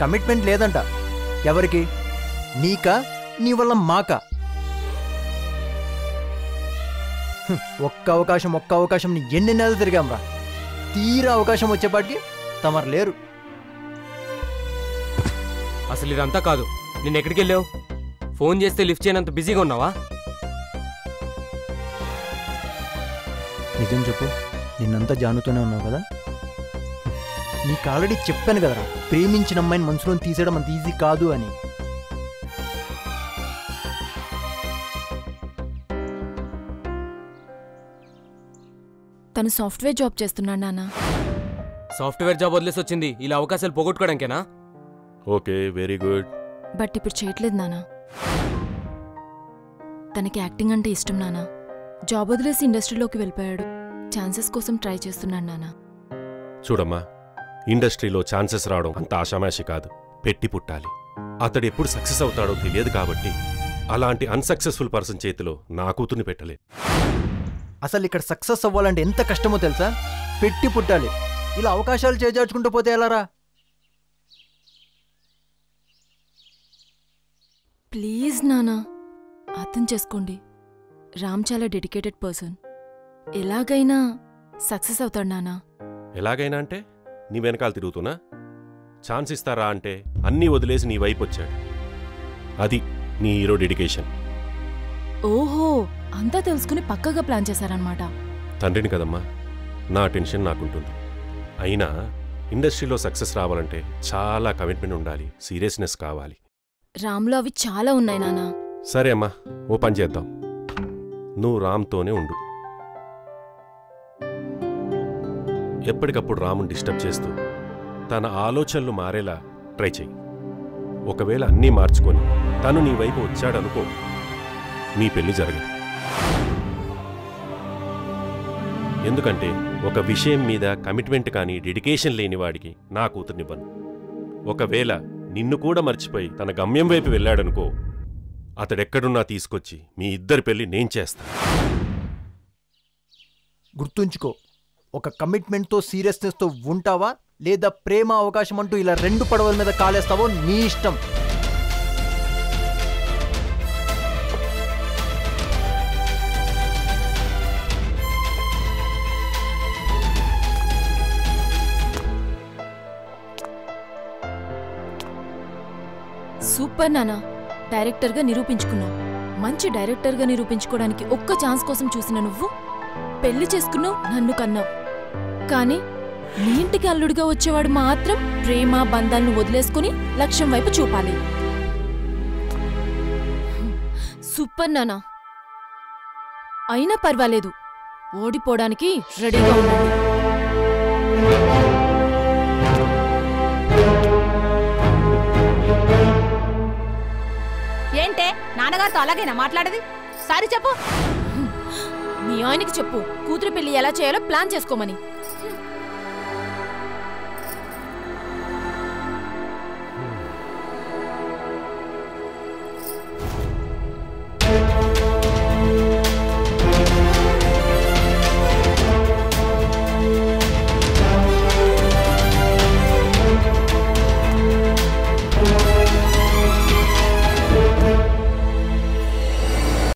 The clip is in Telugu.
కమిట్మెంట్ లేదంట. ఎవరికి? నీకా, నీ వల్ల మాకా? ఒక్క అవకాశం ఎన్ని నెలలు తిరిగాంరా. తీరా అవకాశం వచ్చేపాటికి తమరు లేరు. అసలు ఇదంతా కాదు. నిన్న ఎక్కడికి వెళ్ళావు? ఫోన్ చేస్తే లిఫ్ట్ చేయనంత బిజీగా ఉన్నావా? నిజం చెప్పు, నిన్నంతా జానుతూనే ఉన్నావు కదా. నీకు ఆల్రెడీ చెప్పాను కదరా, ప్రేమించిన అమ్మాయిని మనసులో తీసేయడం అంత ఈజీ కాదు అని. తను సాఫ్ట్వేర్ జాబ్ చేస్తున్నాడు నాన్న. సాఫ్ట్వేర్ జాబ్ వదిలేసి వచ్చింది ఇలా అవకాశాలు పోగొట్టుకోవడానికేనా? Okay, very good. బట్ ఇప్పుడు చేయట్లేదు నాన్న. తనకి యాక్టింగ్ అంటే ఇష్టం నాన్న. జాబ్ వదిలేసి ఇండస్ట్రీలోకి వెళ్ళిపోయాడు. ఛాన్సెస్ కోసం ట్రై చేస్తున్నాడు నాన్న. చూడమ్మా, ఇండస్ట్రీలో ఛాన్సెస్ రావడం అంత ఆషామాషి కాదు, పెట్టి పుట్టాలి. అతడు ఎప్పుడు సక్సెస్ అవుతాడో తెలియదు కాబట్టి అలాంటి అన్సక్సెస్ఫుల్ పర్సన్ చేతిలో నా కూతుర్ని పెట్టలేదు. అసలు ఇక్కడ సక్సెస్ అవ్వాలంటే ఎంత కష్టమో తెలుసా? పెట్టి పుట్టాలి. ఇలా అవకాశాలు చేజార్చుకుంటూ పోతే ఎలారా? ప్లీజ్ నానా, అర్థం చేసుకోండి. రామ్ చాలా డెడికేటెడ్ పర్సన్. ఎలాగైనా సక్సెస్ అవుతాడు నానా. ఎలాగైనా అంటే నీ వెనకాల తిరుగుతున్నా? ఛాన్స్ ఇస్తారా అంటే అన్నీ వదిలేసి నీ వైపు వచ్చాడు. అది నీ హీరో డెడికేషన్. ఓహో, అంతా తెలుసుకుని పక్కగా ప్లాన్ చేశారనమాట. తండ్రిని కదమ్మా, నా టెన్షన్ నాకుంటుంది. అయినా ఇండస్ట్రీలో సక్సెస్ రావాలంటే చాలా కమిట్మెంట్ ఉండాలి, సీరియస్నెస్ కావాలి. రామ్లో అవి చాలా ఉన్నాయి నానా. సరే అమ్మా, ఓ పని చేద్దాం. నువ్వు రామ్తోనే ఉండు. ఎప్పటికప్పుడు రాముని డిస్టర్బ్ చేస్తూ తన ఆలోచనలు మారేలా ట్రై చెయ్యి. ఒకవేళ అన్నీ మార్చుకొని తను నీ వైపు వచ్చాడనుకో, నీ పెళ్లి జరగదు. ఎందుకంటే ఒక విషయం మీద కమిట్మెంట్ కానీ డెడికేషన్ లేనివాడికి నా కూతుర్నివ్వను. ఒకవేళ నిన్ను కూడా మర్చిపోయి తన గమ్యం వైపు వెళ్ళాడనుకో, అతడెక్కడున్నా తీసుకొచ్చి మీ ఇద్దరి పెళ్లి నేను చేస్తా. గుర్తుంచుకో, ఒక కమిట్మెంట్తో సీరియస్నెస్తో ఉంటావా లేదా ప్రేమ అవకాశం అంటూ ఇలా రెండు పడవల మీద కాలేస్తావో నీ ఇష్టం. సూపర్ నానా, డైరెక్టర్గా నిరూపించుకున్నావు. మంచి డైరెక్టర్గా నిరూపించుకోవడానికి ఒక్క ఛాన్స్ కోసం చూసిన నువ్వు పెళ్లి చేసుకున్నావు, నన్ను కన్నావు. కానీ నీ ఇంటికి అల్లుడిగా వచ్చేవాడు మాత్రం ప్రేమ బంధాలను వదిలేసుకుని లక్ష్యం వైపు చూపాలి. సూపర్ నానా. అయినా పర్వాలేదు, ఓడిపోవడానికి రెడీగా ఉండండి. ఏంటే నాన్నగారితో అలాగేనా మాట్లాడేది? సారీ చెప్పు. మీ ఆయనకి చెప్పు, కూతురు పెళ్లి ఎలా చేయాలో ప్లాన్ చేసుకోమని.